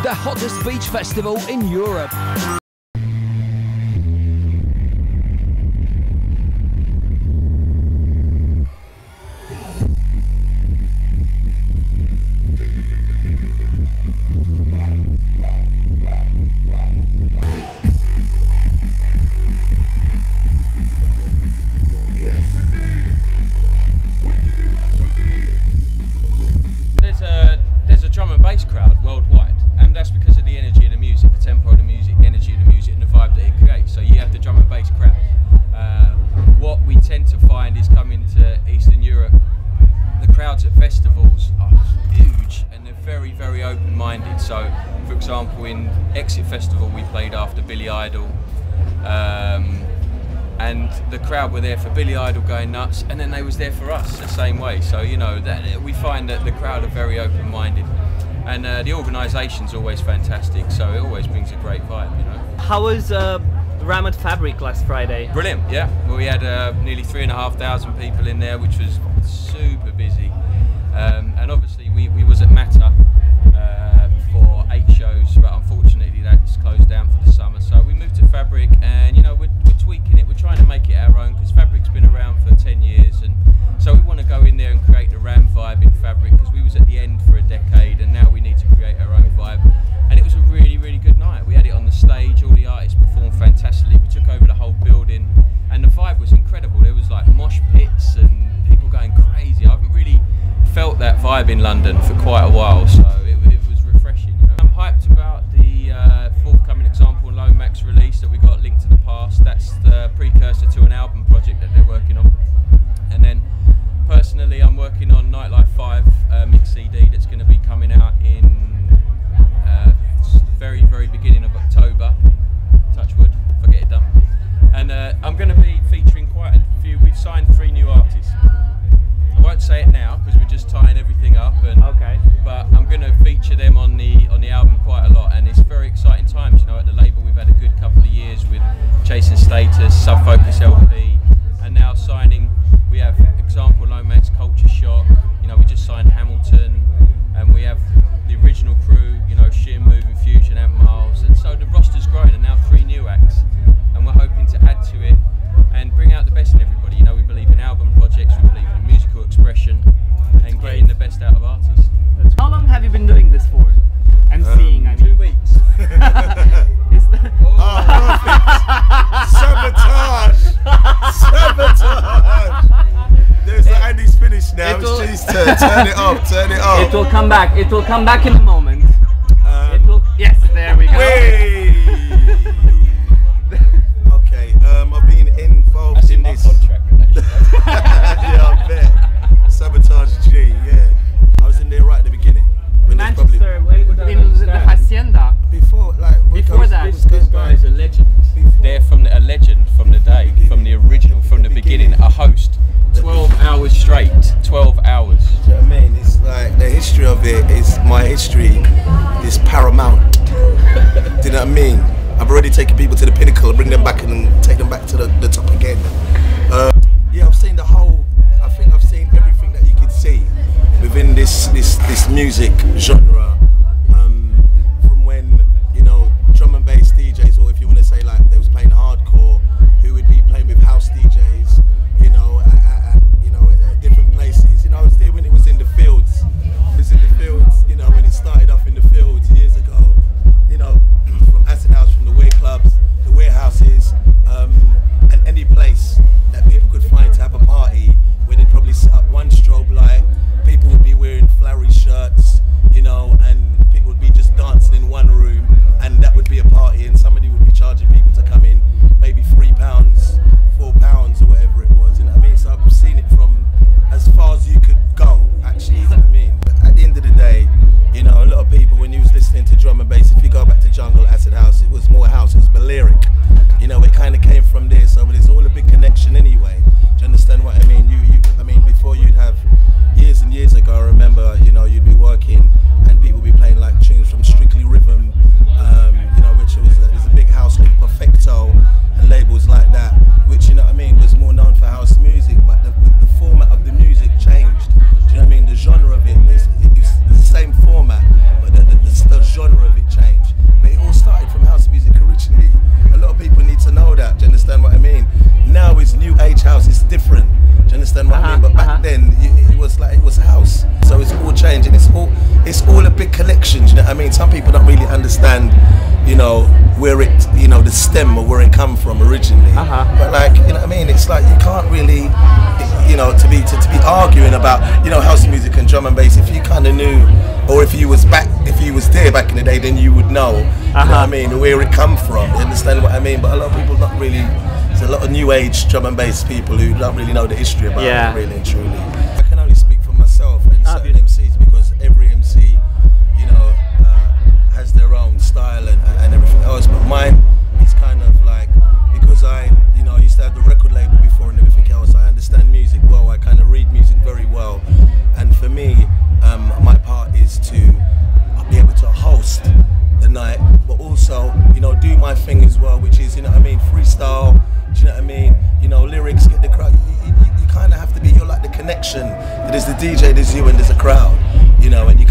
the hottest beach festival in Europe. There's a drum and bass crowd worldwide, and that's because of the energy of the music, the tempo of the music, the energy of the music, and the vibe that it creates. So you have the drum and bass crowd. What we tend to find is coming to Eastern Europe, the crowds at festivals are huge and they're very, very open-minded. So, for example, in Exit Festival we played after Billy Idol. And the crowd were there for Billy Idol going nuts, and then they was there for us the same way. So you know that we find that the crowd are very open-minded, and the organisation's always fantastic. So it always brings a great vibe, you know. How was Ram at Fabric last Friday? Brilliant, yeah. Well, we had nearly 3,500 people in there, which was super busy, and obviously we was at Mata for 8 shows, but unfortunately that's closed down for the summer. So we moved to Fabric, and you know we're tweaking it. We're trying to make it our own because Fabric's been around for 10 years, and so we want to go in there and create the Ram vibe in Fabric because we was at the end for a decade, and now we need to create our own vibe. And it was a really, really good night. We had it on the stage. All the artists performed fantastically. We took over the whole building, and the vibe was incredible. There was like mosh pits and people going crazy. I haven't really felt that vibe in London for quite a while, so it was refreshing. You know? I'm hyped about the forthcoming Example and Lomax release that we got linked to the past. That's the precursor to an album project that they're working on. And then personally, I'm working on Nightlife 5 mix CD that's going to be coming out in very, very beginning of October. Touch wood, if I get it done. And I'm going to be featuring quite a few. We've signed 3 new artists. I won't say it now because we're just tying everything up. And, okay. But I'm going to feature them on the album quite a lot, and it's very exciting times. You know, at the label we've had a good couple of years with Chasing Status, Sub Focus LP, and now signing. We have Example, Lomax, Culture Shock. You know, we just signed Hamilton, and we have the original crew. You know, Shim, Moving Fusion, Ant Miles, and so the roster's growing, and now 3 new acts, and we're hoping to add to it and bring out the best in everybody. You know, we believe in album projects, we believe in musical expression, and getting the best out of artists. How long have you been doing this for? And seeing, I mean. 2 weeks. Is that... Sabotage! Sabotage! There's Andy's finished now. It's G's turn. Turn it up. Turn it up. It will come back. It will come back in a moment. It will. Yes, there we go. Okay. I've been involved That's in my this. contract. Yeah, I bet. Sabotage G. Yeah. I was in there right at the beginning. Manchester, in the Hacienda. Before, Before that. This guy's a legend. They're a legend from the day, from the original, from the beginning. A host. 12 hours straight. 12 hours. Do you know what I mean? It's like the history of it is my history is paramount. Do you know what I mean? I've already taken people to the pinnacle, bring them back and take them back to the top again. Yeah, I've seen the whole. I think I've seen everything that you could see within this music genre. From when, you know, drum and bass DJs, or if you want to say like they was playing hardcore, who would be playing with house DJs, you know, at different places. You know, I was there when it was in the fields. It was in the fields, you know, when it started off in the fields years ago. You know, from acid house, from the wear clubs, the warehouses, and any place that people could find to have a party where they'd probably set up one strobe light. People would be wearing flowery shirts, you know, I mean? Some people don't really understand, you know, where it, you know, the stem or where it come from originally. But like, you know what I mean? It's like you can't really, you know, to be arguing about, you know, house music and drum and bass. If you kind of knew, or if you was there back in the day, then you would know. You know what I mean? Where it come from. You understand what I mean? But a lot of people not really. There's a lot of new age drum and bass people who don't really know the history about it, really and truly. I can only speak for myself and certain MCs, because every MC, you know, has their own style and everything else. But mine is kind of like, because I, you know, I used to have the record label before and everything else. I understand music well. I kind of read music very well, and for me, my part is to be able to host the night, but also, you know, do my thing as well, which is, you know what I mean, freestyle. Do you know what I mean? You know, lyrics, get the crowd. You kind of have to be. You're like the connection. There's the DJ, there's you, and there's a crowd. You know, and you